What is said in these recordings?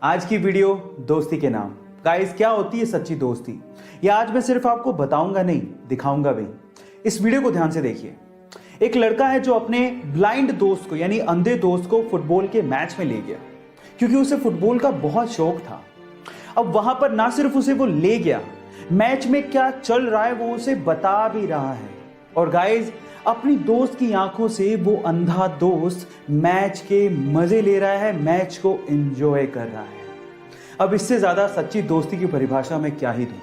आज की वीडियो दोस्ती के नाम। गाइस, क्या होती है सच्ची दोस्ती, ये आज मैं सिर्फ आपको बताऊंगा नहीं, दिखाऊंगा भी। इस वीडियो को ध्यान से देखिए। एक लड़का है जो अपने ब्लाइंड दोस्त को यानी अंधे दोस्त को फुटबॉल के मैच में ले गया, क्योंकि उसे फुटबॉल का बहुत शौक था। अब वहां पर ना सिर्फ उसे वो ले गया, मैच में क्या चल रहा है वो उसे बता भी रहा है। और गाइस, अपनी दोस्त की आंखों से वो अंधा दोस्त मैच के मजे ले रहा है, मैच को एंजॉय कर रहा है। अब इससे ज्यादा सच्ची दोस्ती की परिभाषा मैं क्या ही दूं।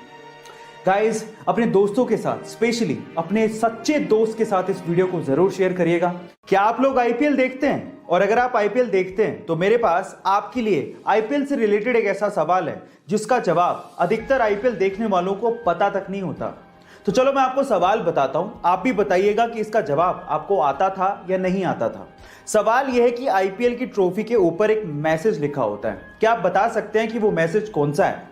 गाइस, अपने दोस्तों के साथ, स्पेशली अपने सच्चे दोस्त के साथ इस वीडियो को जरूर शेयर करिएगा। क्या आप लोग आईपीएल देखते हैं? और अगर आप आईपीएल देखते हैं तो मेरे पास आपके लिए आईपीएल से रिलेटेड एक ऐसा सवाल है जिसका जवाब अधिकतर आईपीएल देखने वालों को पता तक नहीं होता। तो चलो मैं आपको सवाल बताता हूं, आप भी बताइएगा कि इसका जवाब आपको आता था या नहीं आता था। सवाल यह है कि आईपीएल की ट्रॉफी के ऊपर एक मैसेज लिखा होता है। क्या आप बता सकते हैं कि वो मैसेज कौन सा है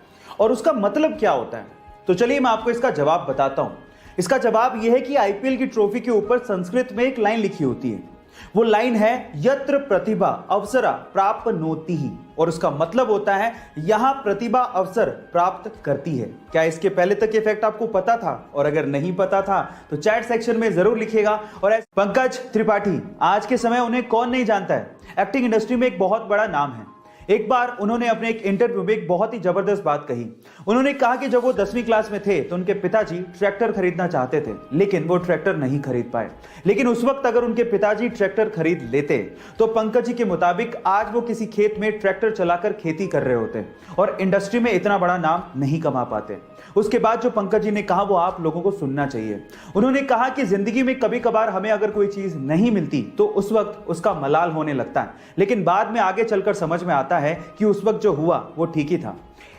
और उसका मतलब क्या होता है? तो चलिए मैं आपको इसका जवाब बताता हूं। इसका जवाब यह है कि आईपीएल की ट्रॉफी के ऊपर संस्कृत में एक लाइन लिखी होती है। वो लाइन है यत्र प्रतिभा अवसरा प्राप्नोति ही, और उसका मतलब होता है यहां प्रतिभा अवसर प्राप्त करती है। क्या इसके पहले तक ये फैक्ट आपको पता था? और अगर नहीं पता था तो चैट सेक्शन में जरूर लिखिएगा। और पंकज त्रिपाठी, आज के समय उन्हें कौन नहीं जानता है, एक्टिंग इंडस्ट्री में एक बहुत बड़ा नाम है। एक बार उन्होंने अपने एक इंटरव्यू में एक बहुत ही जबरदस्त बात कही। उन्होंने कहा कि जब वो 10वीं क्लास में थे तो उनके पिताजी ट्रैक्टर खरीदना चाहते थे, लेकिन वो ट्रैक्टर नहीं खरीद पाए। लेकिन उस वक्त अगर उनके पिताजी ट्रैक्टर खरीद लेते तो पंकज जी के मुताबिक आज वो किसी खेत में ट्रैक्टर चलाकर खेती कर रहे होते और इंडस्ट्री में इतना बड़ा नाम नहीं कमा पाते। उसके बाद जो पंकज जी ने कहा वो आप लोगों को सुनना चाहिए। उन्होंने कहा कि जिंदगी में कभी कभार हमें अगर कोई चीज नहीं मिलती तो उस वक्त उसका मलाल होने लगता है, लेकिन बाद में आगे चलकर समझ में आता है कि उस वक्त जो हुआ वो ठीक ही था।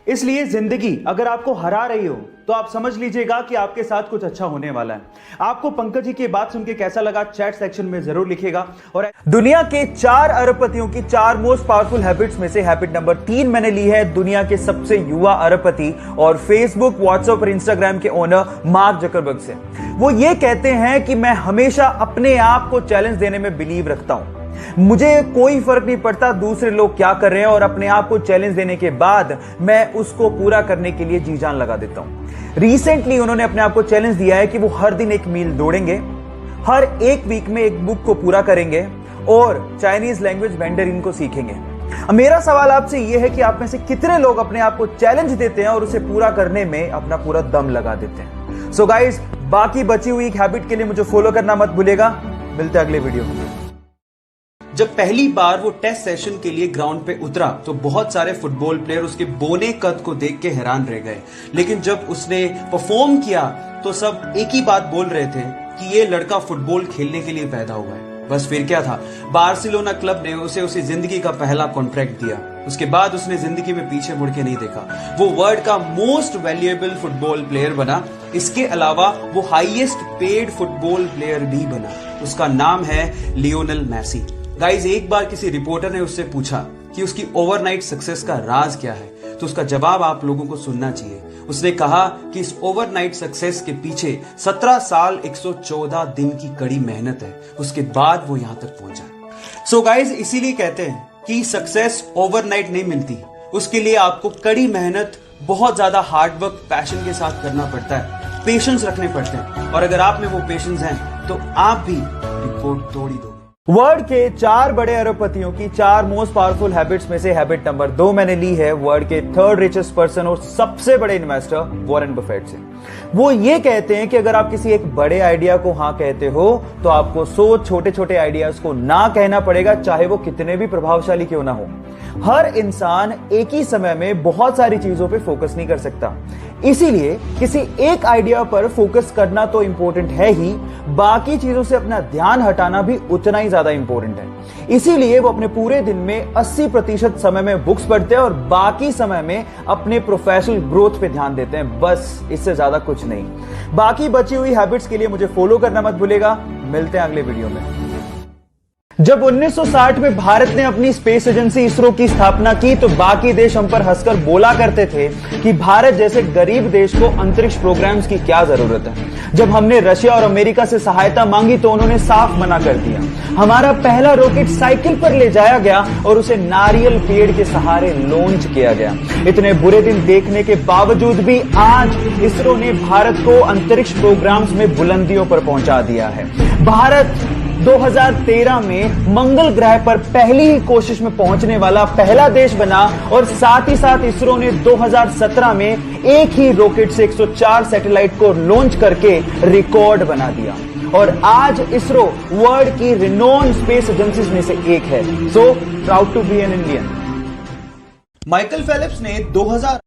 इसलिए जिंदगी अगर आपको हरा रही हो तो आप समझ लीजिएगा कि आपके साथ कुछ अच्छा होने वाला है। आपको पंकज जी की बात सुन के कैसा लगा चैट सेक्शन में जरूर लिखिएगा। और दुनिया के 4 अरबपतियों की 4 मोस्ट पावरफुल हैबिट्स में से हैबिट नंबर 3 मैंने ली है दुनिया के सबसे युवा अरबपति और फेसबुक, व्हाट्सएप और इंस्टाग्राम के ओनर मार्क जकरबर्ग से। वो ये कहते हैं कि मैं हमेशा अपने आप को चैलेंज देने में बिलीव रखता हूं। मुझे कोई फर्क नहीं पड़ता दूसरे लोग क्या कर रहे हैं, और अपने आप को चैलेंज देने के बाद मैं उसको पूरा करने के लिए जी जान लगा देता हूं। रिसेंटली उन्होंने अपने आप को चैलेंज दिया है कि वो हर दिन 1 मील दौड़ेंगे, हर एक वीक में एक बुक को पूरा करेंगे और चाइनीज लैंग्वेज मैंडरिन को सीखेंगे। मेरा सवाल आपसे यह है कि आप में से कितने लोग अपने आप को चैलेंज देते हैं और उसे पूरा करने में अपना पूरा दम लगा देते हैं? सो गाइस, बाकी बची हुई हैबिट के लिए मुझे फॉलो करना मत भूलिएगा। मिलते हैं अगले वीडियो में। जब पहली बार वो टेस्ट सेशन के लिए ग्राउंड पे उतरा तो बहुत सारे फुटबॉल प्लेयर उसके बोने कद को देख के हैरान रह गए, लेकिन जब उसने परफॉर्म किया तो सब एक ही बात बोल रहे थे कि ये लड़का फुटबॉल खेलने के लिए पैदा हुआ है। बस फिर क्या था, बार्सिलोना क्लब ने उसे जिंदगी का पहला कॉन्ट्रैक्ट दिया। उसके बाद उसने जिंदगी में पीछे मुड़ के नहीं देखा। वो वर्ल्ड का मोस्ट वैल्यूएबल फुटबॉल प्लेयर बना। इसके अलावा वो हाईएस्ट पेड फुटबॉल प्लेयर भी बना। उसका नाम है लियोनेल मेसी। गाइज, एक बार किसी रिपोर्टर ने उससे पूछा कि उसकी ओवरनाइट सक्सेस का राज क्या है, तो उसका जवाब आप लोगों को सुनना चाहिए। उसने कहा कि इस ओवरनाइट सक्सेस के पीछे 17 साल 114 दिन की कड़ी मेहनत है, उसके बाद वो यहां तक पहुंचा। सो गाइज, इसीलिए कहते हैं कि सक्सेस ओवरनाइट नहीं मिलती, उसके लिए आपको कड़ी मेहनत, बहुत ज्यादा हार्डवर्क, पैशन के साथ करना पड़ता है, पेशेंस रखने पड़ते हैं। और अगर आप में वो पेशेंस हैं तो आप भी रिकॉर्ड तोड़ ही दोगे। वर्ल्ड के 4 बड़े अरबपतियों की 4 मोस्ट पावरफुल हैबिट्स में से हैबिट नंबर 2 मैंने ली है वर्ल्ड के 3rd रिचेस्ट पर्सन और सबसे बड़े इन्वेस्टर वॉरेन बफेट से। वो ये कहते हैं कि अगर आप किसी एक बड़े आइडिया को हाँ कहते हो तो आपको 100 छोटे छोटे आइडियाज को ना कहना पड़ेगा, चाहे वो कितने भी प्रभावशाली क्यों ना हो। हर इंसान एक ही समय में बहुत सारी चीजों पे फोकस नहीं कर सकता, इसीलिए किसी एक आइडिया पर फोकस करना तो इंपॉर्टेंट है ही, बाकी चीजों से अपना ध्यान हटाना भी उतना ही ज्यादा इंपॉर्टेंट है। इसीलिए वो अपने पूरे दिन में 80% समय में बुक्स पढ़ते हैं और बाकी समय में अपने प्रोफेशनल ग्रोथ पे ध्यान देते हैं। बस इससे ज्यादा कुछ नहीं। बाकी बची हुई हैबिट्स के लिए मुझे फॉलो करना मत भूलेगा। मिलते हैं अगले वीडियो में। जब 1960 में भारत ने अपनी स्पेस एजेंसी इसरो की स्थापना की तो बाकी देश हम पर हंसकर बोला करते थे कि भारत जैसे गरीब देश को अंतरिक्ष प्रोग्राम्स की क्या जरूरत है। जब हमने रशिया और अमेरिका से सहायता मांगी तो उन्होंने साफ मना कर दिया। हमारा पहला रॉकेट साइकिल पर ले जाया गया और उसे नारियल पेड़ के सहारे लॉन्च किया गया। इतने बुरे दिन देखने के बावजूद भी आज इसरो ने भारत को अंतरिक्ष प्रोग्राम्स में बुलंदियों पर पहुंचा दिया है। भारत 2013 में मंगल ग्रह पर पहली ही कोशिश में पहुंचने वाला पहला देश बना और साथ ही साथ इसरो ने 2017 में एक ही रॉकेट से 104 सैटेलाइट को लॉन्च करके रिकॉर्ड बना दिया और आज इसरो वर्ल्ड की रिनोन स्पेस एजेंसीज में से एक है। So proud to be an Indian. Michael Phelps ने 2000